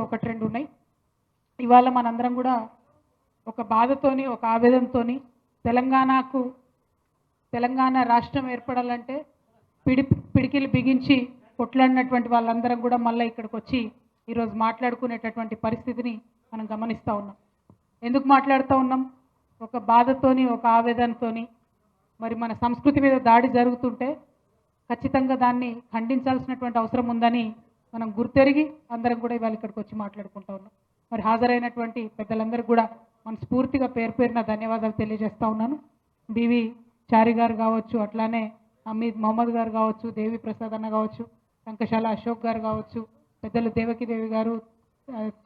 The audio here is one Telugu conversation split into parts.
ఒకటి రెండు ఉన్నాయి. ఇవాళ మనందరం కూడా ఒక బాధతోని ఒక ఆవేదనతోని తెలంగాణ రాష్ట్రం ఏర్పడాలంటే పిడికిలు బిగించి కొట్లాడినటువంటి వాళ్ళందరం కూడా మళ్ళీ ఇక్కడికి వచ్చి ఈరోజు మాట్లాడుకునేటటువంటి పరిస్థితిని మనం గమనిస్తూ ఉన్నాం. ఎందుకు మాట్లాడుతూ ఉన్నాం? ఒక బాధతోని ఒక ఆవేదనతోని మరి మన సంస్కృతి మీద దాడి జరుగుతుంటే ఖచ్చితంగా దాన్ని ఖండించాల్సినటువంటి అవసరం ఉందని మనం గుర్తెరిగి అందరం కూడా ఇవాళ ఇక్కడికి వచ్చి మాట్లాడుకుంటూ ఉన్నాం. మరి హాజరైనటువంటి పెద్దలందరికీ కూడా మనస్ఫూర్తిగా పేరు పేరున ధన్యవాదాలు తెలియజేస్తూ ఉన్నాను. బివి చారి గారు కావచ్చు, అట్లానే హమీద్ మహమ్మద్ గారు కావచ్చు, దేవి ప్రసాద్ అన్న కావచ్చు, టంకశాల అశోక్ గారు కావచ్చు, పెద్దలు దేవకిదేవి గారు,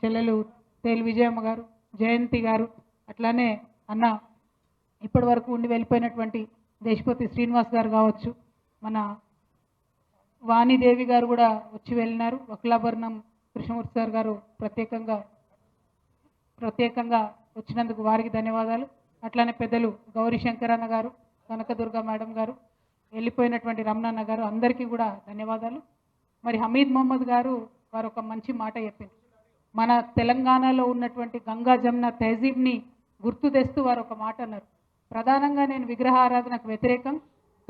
చెల్లెలు తేలు విజయమ్మ గారు, జయంతి గారు, అట్లానే అన్న ఇప్పటి వరకు ఉండి వెళ్ళిపోయినటువంటి దేశపతి శ్రీనివాస్ గారు కావచ్చు, మన వాణిదేవి గారు కూడా వచ్చి వెళ్ళినారు. వకులాభరణం కృష్ణమూర్తి సార్ గారు ప్రత్యేకంగా వచ్చినందుకు వారికి ధన్యవాదాలు. అట్లానే పెద్దలు గౌరీ శంకరన్న గారు, కనకదుర్గ మేడం గారు, వెళ్ళిపోయినటువంటి రమణన్న గారు, అందరికీ కూడా ధన్యవాదాలు. మరి హమీద్ మహమ్మద్ గారు వారు ఒక మంచి మాట చెప్పింది. మన తెలంగాణలో ఉన్నటువంటి గంగా జమున తహజీబ్ని గుర్తు తెస్తూ వారు ఒక మాట అన్నారు. ప్రధానంగా నేను విగ్రహారాధనకు వ్యతిరేకం,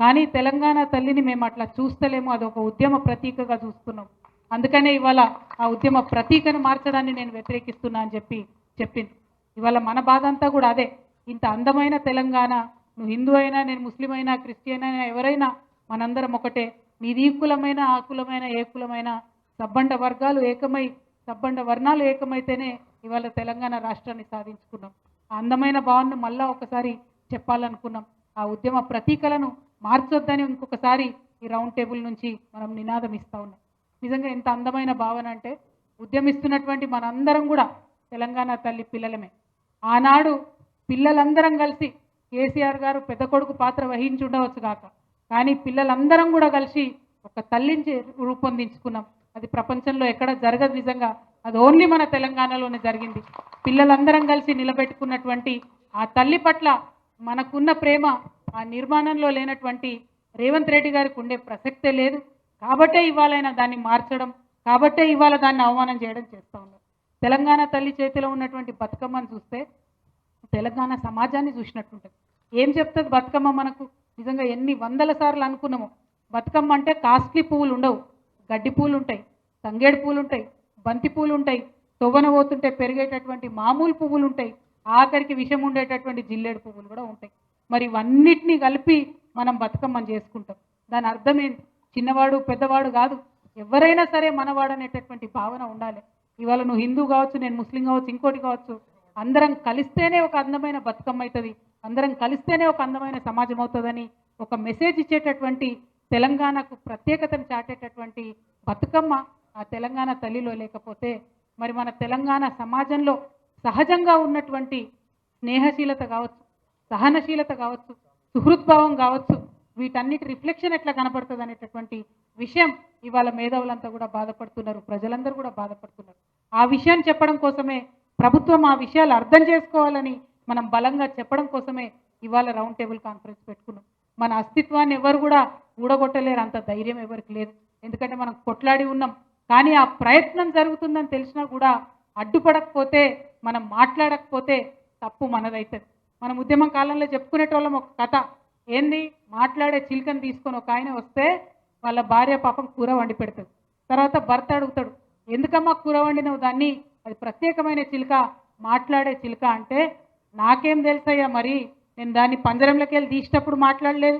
కానీ తెలంగాణ తల్లిని మేము అట్లా చూస్తలేము, అదొక ఉద్యమ ప్రతీకగా చూస్తున్నాం, అందుకనే ఇవాళ ఆ ఉద్యమ ప్రతీకను మార్చడాన్ని నేను వ్యతిరేకిస్తున్నా అని చెప్పింది. ఇవాళ మన బాధ అంతా కూడా అదే. ఇంత అందమైన తెలంగాణ, నువ్వు హిందూ అయినా, నేను ముస్లిం అయినా, క్రిస్టియన్ అయినా, ఎవరైనా మనందరం ఒకటే. నీది ఈ కులమైన, ఆ కులమైన, ఏ కులమైన సబ్బండ వర్గాలు ఏకమై, సబ్బండ వర్ణాలు ఏకమైతేనే ఇవాళ తెలంగాణ రాష్ట్రాన్ని సాధించుకున్నాం. ఆ అందమైన భావనను మళ్ళా ఒకసారి చెప్పాలనుకున్నాం. ఆ ఉద్యమ ప్రతీకలను మార్చొద్దని ఇంకొకసారి ఈ రౌండ్ టేబుల్ నుంచి మనం నినాదం ఇస్తూ ఉన్నాం. నిజంగా ఎంత అందమైన భావన అంటే, ఉద్యమిస్తున్నటువంటి మనందరం కూడా తెలంగాణ తల్లి పిల్లలమే. ఆనాడు పిల్లలందరం కలిసి కేసీఆర్ గారు పెద్ద కొడుకు పాత్ర వహించి ఉండవచ్చు కాక, కానీ పిల్లలందరం కూడా కలిసి ఒక తల్లిని రూపొందించుకున్నాం. అది ప్రపంచంలో ఎక్కడ జరగదు. నిజంగా అది ఓన్లీ మన తెలంగాణలోనే జరిగింది. పిల్లలందరం కలిసి నిలబెట్టుకున్నటువంటి ఆ తల్లి పట్ల మనకున్న ప్రేమ ఆ నిర్మాణంలో లేనటువంటి రేవంత్ రెడ్డి గారికి ఉండే ప్రసక్తే లేదు. కాబట్టే ఇవాళైనా దాన్ని మార్చడం, కాబట్టే ఇవాళ దాన్ని అవమానం చేయడం చేస్తూ ఉన్నారు. తెలంగాణ తల్లి చేతిలో ఉన్నటువంటి బతుకమ్మను చూస్తే తెలంగాణ సమాజాన్ని చూసినట్టుంటుంది. ఏం చెప్తుంది బతుకమ్మ మనకు? నిజంగా ఎన్ని వందల సార్లు అనుకున్నాము, బతుకమ్మ అంటే కాస్ట్లీ పువ్వులు ఉండవు, గడ్డి పూలు ఉంటాయి, తంగేడు పూలు ఉంటాయి, బంతి పూలు ఉంటాయి, తొవ్వన పోతుంటే పెరిగేటటువంటి మామూలు పువ్వులు ఉంటాయి, ఆఖరికి విషం ఉండేటటువంటి జిల్లేడు పువ్వులు కూడా ఉంటాయి. మరి ఇవన్నిటినీ కలిపి మనం బతుకమ్మని చేసుకుంటాం. దాని అర్థం ఏంటి? చిన్నవాడు పెద్దవాడు కాదు, ఎవరైనా సరే మనవాడు అనేటటువంటి భావన ఉండాలి. ఇవాళ నువ్వు హిందూ కావచ్చు, నేను ముస్లిం కావచ్చు, ఇంకోటి కావచ్చు, అందరం కలిస్తేనే ఒక అందమైన బతుకమ్మ అవుతుంది, అందరం కలిస్తేనే ఒక అందమైన సమాజం అవుతుందని ఒక మెసేజ్ ఇచ్చేటటువంటి, తెలంగాణకు ప్రత్యేకతను చాటేటటువంటి బతుకమ్మ ఆ తెలంగాణ తల్లిలో లేకపోతే మరి మన తెలంగాణ సమాజంలో సహజంగా ఉన్నటువంటి స్నేహశీలత కావచ్చు, సహనశీలత కావచ్చు, సుహృద్భావం కావచ్చు, వీటన్నిటి రిఫ్లెక్షన్ ఎట్లా కనపడుతుంది అనేటటువంటి విషయం ఇవాళ మేధావులంతా కూడా బాధపడుతున్నారు, ప్రజలందరూ కూడా బాధపడుతున్నారు. ఆ విషయాన్ని చెప్పడం కోసమే ప్రభుత్వం ఆ విషయాలు అర్థం చేసుకోవాలని మనం బలంగా చెప్పడం కోసమే ఇవాళ రౌండ్ టేబుల్ కాన్ఫరెన్స్ పెట్టుకున్నాం. మన అస్తిత్వాన్ని ఎవరు కూడా ఊడగొట్టలేరు, అంత ధైర్యం ఎవరికి లేదు. ఎందుకంటే మనం కొట్లాడి ఉన్నాం. కానీ ఆ ప్రయత్నం జరుగుతుందని తెలిసినా కూడా అడ్డుపడకపోతే, మనం మాట్లాడకపోతే తప్పు మనదవుతుంది. మనం ఉద్యమం కాలంలో చెప్పుకునేటోళ్ళం ఒక కథ. ఏంది? మాట్లాడే చిలుకని తీసుకొని ఒక ఆయన వస్తే వాళ్ళ భార్య పాపం కూర వండి పెడుతుంది. తర్వాత భర్త అడుగుతాడు, ఎందుకమ్మా కూర వండినవు దాన్ని? అది ప్రత్యేకమైన చిలుక, మాట్లాడే చిలుక అంటే, నాకేం తెలుసయ్యా, మరి నేను దాన్ని పంజరంలోకి వెళ్ళి తీసేటప్పుడు మాట్లాడలేదు,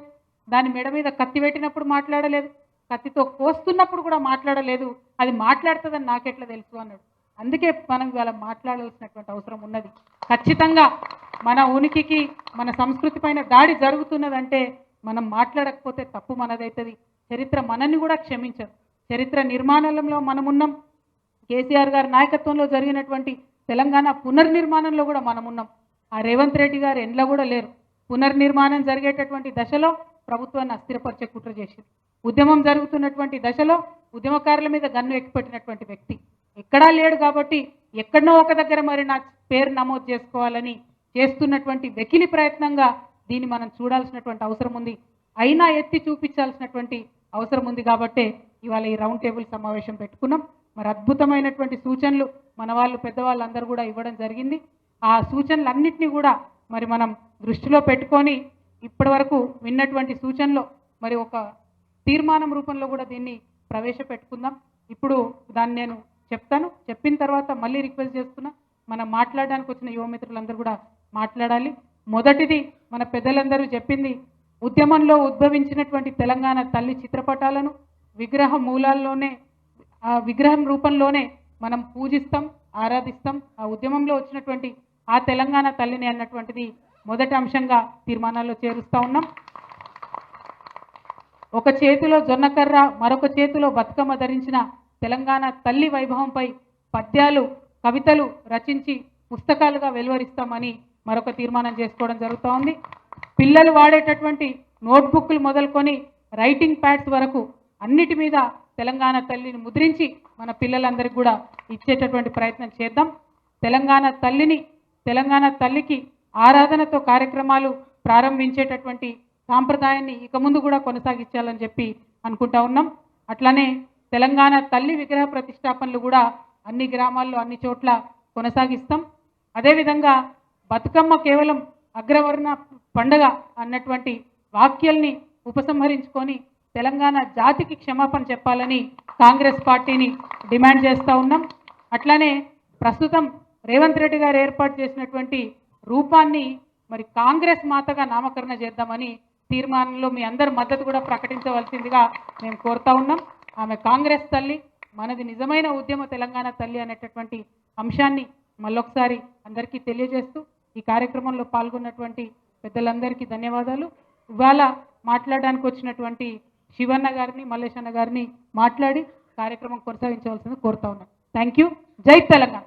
దాని మెడ మీద కత్తి పెట్టినప్పుడు మాట్లాడలేదు, కత్తితో కోస్తున్నప్పుడు కూడా మాట్లాడలేదు, అది మాట్లాడుతుందని నాకెట్లా తెలుసు అన్నాడు. అందుకే మనం ఇవాళ మాట్లాడాల్సినటువంటి అవసరం ఉన్నది. ఖచ్చితంగా మన ఉనికికి, మన సంస్కృతి పైన దాడి జరుగుతున్నదంటే మనం మాట్లాడకపోతే తప్పు మనదవుతుంది. చరిత్ర మనల్ని కూడా క్షమించదు. చరిత్ర నిర్మాణంలో మనమున్నాం. కేసీఆర్ గారి నాయకత్వంలో జరిగినటువంటి తెలంగాణ పునర్నిర్మాణంలో కూడా మనమున్నాం. ఆ రేవంత్ రెడ్డి గారు ఎండ్ల కూడా లేరు. పునర్నిర్మాణం జరిగేటటువంటి దశలో ప్రభుత్వాన్ని అస్థిరపరిచే కుట్ర చేసింది. ఉద్యమం జరుగుతున్నటువంటి దశలో ఉద్యమకారుల మీద గన్ను ఎక్కిపెట్టినటువంటి వ్యక్తి ఎక్కడా లేడు. కాబట్టి ఎక్కడనో ఒక దగ్గర మరి నా పేరు నమోదు చేసుకోవాలని చేస్తున్నటువంటి వెకిలి ప్రయత్నంగా దీన్ని మనం చూడాల్సినటువంటి అవసరం ఉంది. అయినా ఎత్తి చూపించాల్సినటువంటి అవసరం ఉంది. కాబట్టే ఇవాళ ఈ రౌండ్ టేబుల్ సమావేశం పెట్టుకున్నాం. మరి అద్భుతమైనటువంటి సూచనలు మన వాళ్ళు పెద్దవాళ్ళందరూ కూడా ఇవ్వడం జరిగింది. ఆ సూచనలన్నింటినీ కూడా మరి మనం దృష్టిలో పెట్టుకొని ఇప్పటివరకు విన్నటువంటి సూచనలో మరి ఒక తీర్మానం రూపంలో కూడా దీన్ని ప్రవేశపెట్టుకుందాం. ఇప్పుడు దాన్ని నేను చెప్తాను. చెప్పిన తర్వాత మళ్ళీ రిక్వెస్ట్ చేస్తున్నా, మనం మాట్లాడడానికి వచ్చిన యువమిత్రులందరూ కూడా మాట్లాడాలి. మొదటిది మన పెద్దలందరూ చెప్పింది, ఉద్యమంలో ఉద్భవించినటువంటి తెలంగాణ తల్లి చిత్రపటాలను విగ్రహ మూలాల్లోనే ఆ విగ్రహం రూపంలోనే మనం పూజిస్తాం, ఆరాధిస్తాం. ఆ ఉద్యమంలో వచ్చినటువంటి ఆ తెలంగాణ తల్లిని అన్నటువంటిది మొదటి అంశంగా తీర్మానాల్లో చేరుస్తూ ఉన్నాం. ఒక చేతిలో జొన్నకర్ర, మరొక చేతిలో బతుకమ్మ ధరించిన తెలంగాణ తల్లి వైభవంపై పద్యాలు, కవితలు రచించి పుస్తకాలుగా వెలువరిస్తామని మరొక తీర్మానం చేసుకోవడం జరుగుతూ ఉంది. పిల్లలు వాడేటటువంటి నోట్బుక్లు మొదలుకొని రైటింగ్ ప్యాడ్స్ వరకు అన్నిటి మీద తెలంగాణ తల్లిని ముద్రించి మన పిల్లలందరికీ కూడా ఇచ్చేటటువంటి ప్రయత్నం చేద్దాం. తెలంగాణ తల్లికి ఆరాధనతో కార్యక్రమాలు ప్రారంభించేటటువంటి సాంప్రదాయాన్ని ఇక ముందు కూడా కొనసాగించాలని చెప్పి అనుకుంటా ఉన్నాం. అట్లానే తెలంగాణ తల్లి విగ్రహ ప్రతిష్టాపనలు కూడా అన్ని గ్రామాల్లో అన్ని చోట్ల కొనసాగిస్తాం. అదేవిధంగా బతుకమ్మ కేవలం అగ్రవర్ణ పండగ అన్నటువంటి వాక్యాల్ని ఉపసంహరించుకొని తెలంగాణ జాతికి క్షమాపణ చెప్పాలని కాంగ్రెస్ పార్టీని డిమాండ్ చేస్తూ ఉన్నాం. అట్లానే ప్రస్తుతం రేవంత్ రెడ్డి గారు ఏర్పాటు చేసినటువంటి రూపాన్ని మరి కాంగ్రెస్ మాతగా నామకరణ చేద్దామని తీర్మానంలో మీ అందరి మద్దతు కూడా ప్రకటించవలసిందిగా మేము కోరుతా ఉన్నాం. ఆమె కాంగ్రెస్ తల్లి, మనది నిజమైన ఉద్యమ తెలంగాణ తల్లి అనేటటువంటి అంశాన్ని మళ్ళొకసారి అందరికీ తెలియజేస్తూ ఈ కార్యక్రమంలో పాల్గొన్నటువంటి పెద్దలందరికీ ధన్యవాదాలు. ఇవాళ మాట్లాడడానికి వచ్చినటువంటి శివన్న గారిని, మల్లేశన్న గారిని మాట్లాడి కార్యక్రమం కొనసాగించవలసింది కోరుతా ఉన్నాం. Thank you. జై తెలంగాణ.